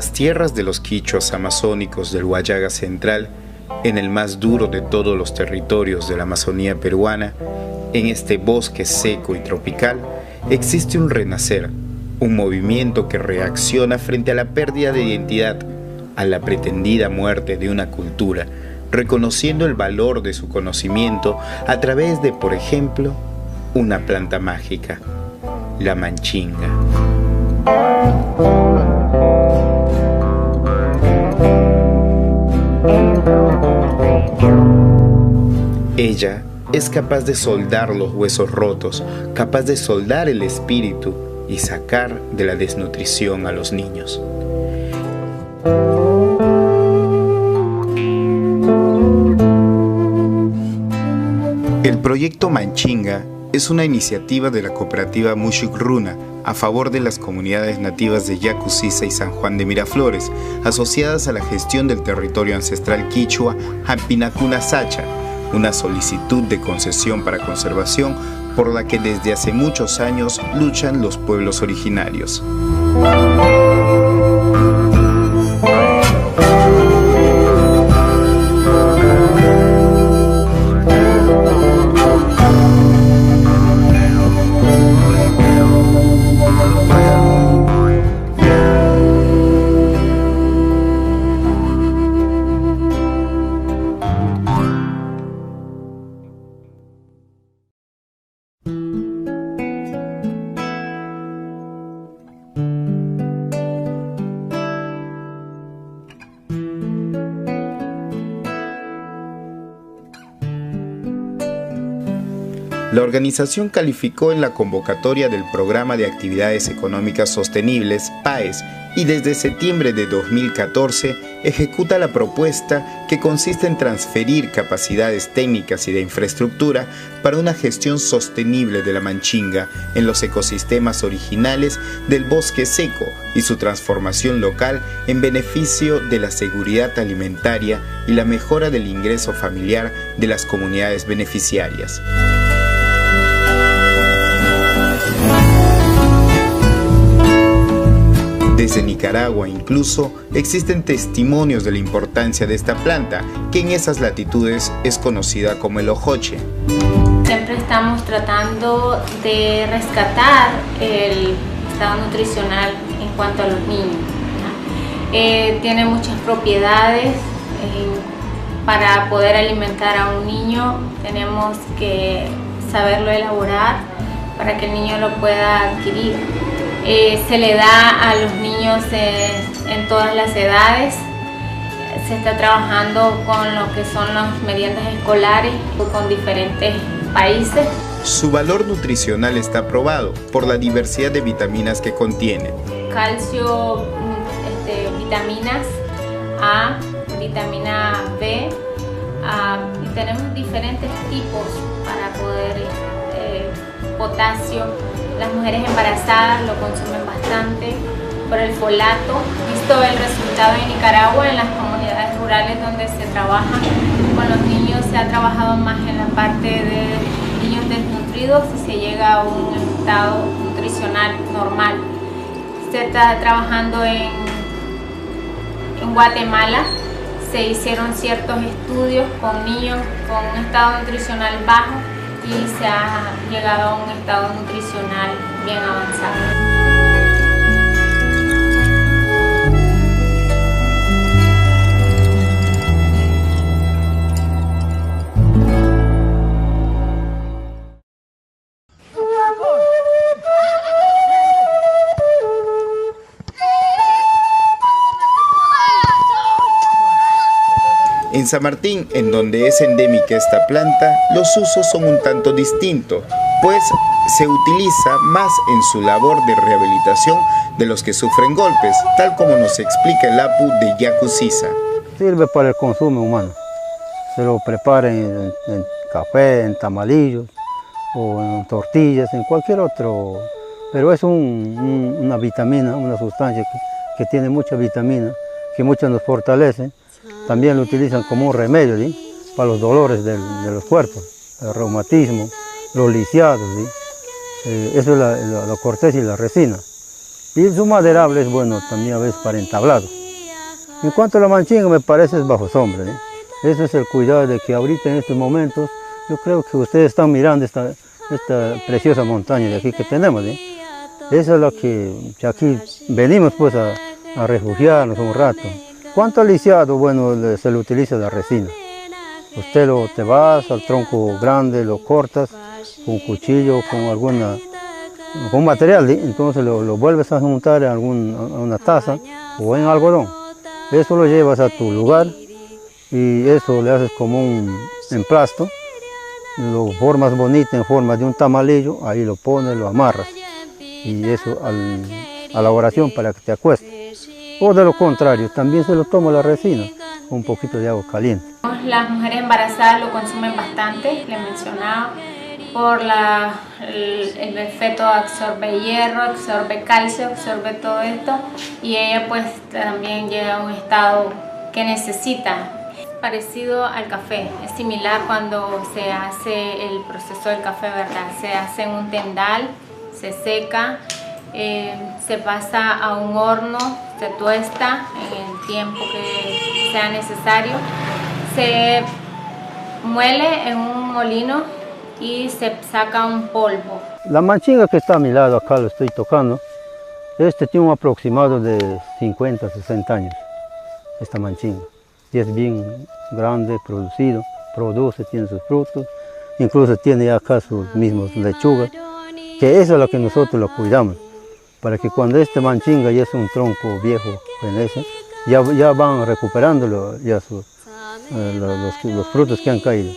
las tierras de los quichuas amazónicos del Huallaga Central, en el más duro de todos los territorios de la Amazonía peruana, en este bosque seco y tropical, existe un renacer, un movimiento que reacciona frente a la pérdida de identidad, a la pretendida muerte de una cultura, reconociendo el valor de su conocimiento a través de, por ejemplo, una planta mágica, la manchinga. Ella es capaz de soldar los huesos rotos, capaz de soldar el espíritu y sacar de la desnutrición a los niños. El proyecto Manchinga es una iniciativa de la cooperativa Mushuk Runa a favor de las comunidades nativas de Yacusisa y San Juan de Miraflores, asociadas a la gestión del territorio ancestral quichua Hampinacuna Sacha, una solicitud de concesión para conservación por la que desde hace muchos años luchan los pueblos originarios. La organización calificó en la convocatoria del Programa de Actividades Económicas Sostenibles, PAES, y desde septiembre de 2014 ejecuta la propuesta que consiste en transferir capacidades técnicas y de infraestructura para una gestión sostenible de la manchinga en los ecosistemas originales del bosque seco y su transformación local en beneficio de la seguridad alimentaria y la mejora del ingreso familiar de las comunidades beneficiarias. Desde Nicaragua incluso existen testimonios de la importancia de esta planta, que en esas latitudes es conocida como el ojoche. Siempre estamos tratando de rescatar el estado nutricional en cuanto a los niños. Tiene muchas propiedades. Para poder alimentar a un niño tenemos que saberlo elaborar para que el niño lo pueda adquirir. Se le da a los niños en todas las edades. Se está trabajando con lo que son las meriendas escolares con diferentes países. Su valor nutricional está probado por la diversidad de vitaminas que contiene. Calcio, vitaminas A, vitamina B, y tenemos diferentes tipos para poder, potasio. Las mujeres embarazadas lo consumen bastante por el folato. Visto el resultado en Nicaragua, en las comunidades rurales donde se trabaja con los niños, se ha trabajado más en la parte de niños desnutridos y se llega a un estado nutricional normal. Se está trabajando en Guatemala. Se hicieron ciertos estudios con niños con un estado nutricional bajo y se ha llegado a un estado nutricional bien avanzado. En San Martín, en donde es endémica esta planta, los usos son un tanto distintos, pues se utiliza más en su labor de rehabilitación de los que sufren golpes, tal como nos explica el Apu de Yacusisa. Sirve para el consumo humano. Se lo prepara en café, en tamalillos, o en tortillas, en cualquier otro. Pero es una vitamina, una sustancia que tiene mucha vitamina, que mucho nos fortalece. También lo utilizan como un remedio, ¿sí?, para los dolores de los cuerpos, el reumatismo, los lisiados, ¿sí? Eso es la corteza y la resina. Y su maderable es bueno también a veces para entablado. En cuanto a la manchinga, me parece es bajo sombra, ¿eh? Ese es el cuidado de que ahorita en estos momentos, yo creo que ustedes están mirando esta preciosa montaña de aquí que tenemos, ¿eh? Esa es la que aquí venimos pues a refugiarnos un rato. ¿Cuánto al lisiado? Bueno, se le utiliza la resina. Usted te vas al tronco grande, lo cortas con un cuchillo, con material, ¿sí? Entonces lo vuelves a juntar en una taza o en algodón. Eso lo llevas a tu lugar y eso le haces como un emplasto, lo formas bonito en forma de un tamalillo, ahí lo pones, lo amarras y eso a la oración para que te acuestes. O de lo contrario, también se lo toma la resina con un poquito de agua caliente. Las mujeres embarazadas lo consumen bastante, les mencionaba, por el feto absorbe hierro, absorbe calcio, absorbe todo esto y ella pues también llega a un estado que necesita. Parecido al café, es similar cuando se hace el proceso del café, ¿verdad? Se hace en un tendal, se seca, se pasa a un horno, se tuesta en el tiempo que sea necesario, se muele en un molino y se saca un polvo. La manchinga que está a mi lado, acá lo estoy tocando, tiene un aproximado de 50, 60 años, esta manchinga. Y es bien grande, produce, tiene sus frutos, incluso tiene ya acá sus mismos lechugas, que eso es lo que nosotros lo cuidamos, para que cuando este manchinga ya es un tronco viejo, ya van recuperándolo ya los frutos que han caído.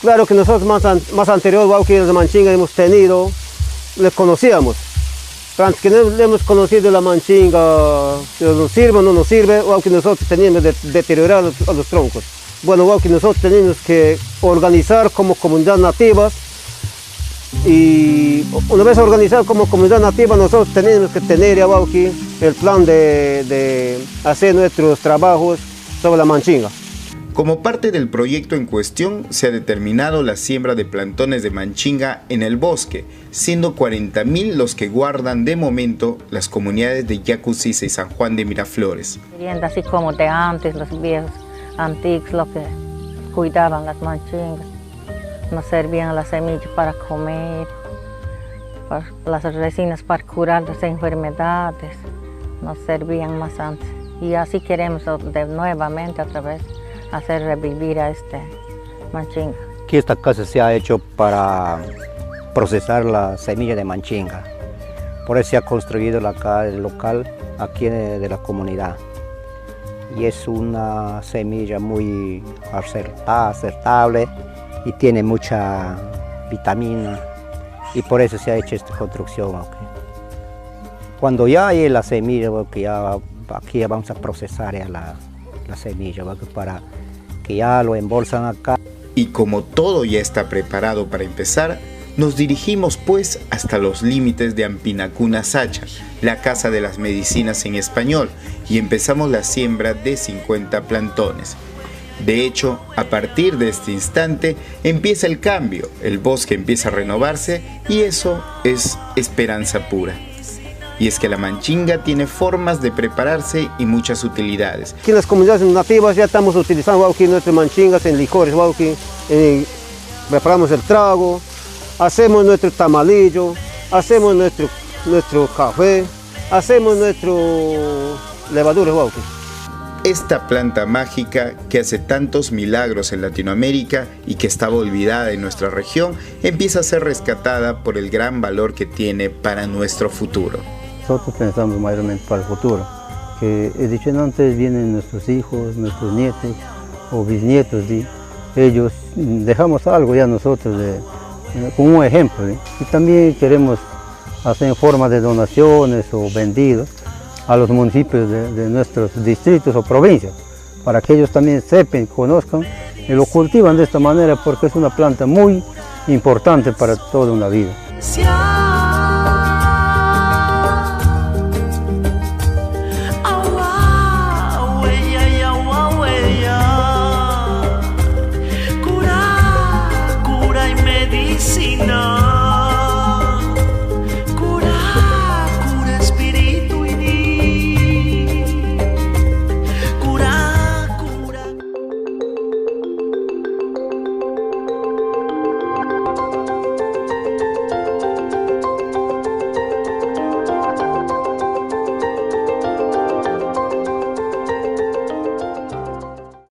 Claro que nosotros más anterior que la manchinga hemos tenido, les conocíamos. Pero antes que no le hemos conocido la manchinga, nos sirve o no nos sirve, o que nosotros teníamos de deteriorar a los troncos. Bueno, que nosotros tenemos que organizar como comunidad nativa, y una vez organizado como comunidad nativa, nosotros tenemos que tener aquí el plan de hacer nuestros trabajos sobre la manchinga. Como parte del proyecto en cuestión, se ha determinado la siembra de plantones de manchinga en el bosque, siendo 40.000 los que guardan de momento las comunidades de Yacusiza y San Juan de Miraflores. Así como de antes, los viejos antiguos, los que cuidaban las manchingas, nos servían las semillas para comer, las resinas para curar las enfermedades, nos servían más antes. Y así queremos nuevamente otra vez hacer revivir a este manchinga. Aquí esta casa se ha hecho para procesar la semilla de manchinga. Por eso se ha construido el local aquí de la comunidad. Y es una semilla muy acertable y tiene mucha vitamina. Y por eso se ha hecho esta construcción. Cuando ya hay la semilla, aquí ya vamos a procesar la semilla para que ya lo embolsan acá. Y como todo ya está preparado para empezar, nos dirigimos pues hasta los límites de Ampinacuna Sacha, la casa de las medicinas en español, y empezamos la siembra de 50 plantones. De hecho, a partir de este instante empieza el cambio, el bosque empieza a renovarse y eso es esperanza pura. Y es que la manchinga tiene formas de prepararse y muchas utilidades. Aquí en las comunidades nativas ya estamos utilizando aquí nuestras manchingas en licores, preparamos el trago, hacemos nuestro tamalillo, hacemos nuestro café, hacemos nuestro levadura. Esta planta mágica que hace tantos milagros en Latinoamérica y que estaba olvidada en nuestra región, empieza a ser rescatada por el gran valor que tiene para nuestro futuro. Nosotros pensamos mayormente para el futuro, que he dicho antes, vienen nuestros hijos, nuestros nietos o bisnietos, ¿sí? Ellos dejamos algo ya nosotros como un ejemplo, ¿sí? Y también queremos hacer en forma de donaciones o vendidos a los municipios de nuestros distritos o provincias, para que ellos también sepan, conozcan y lo cultivan de esta manera, porque es una planta muy importante para toda una vida.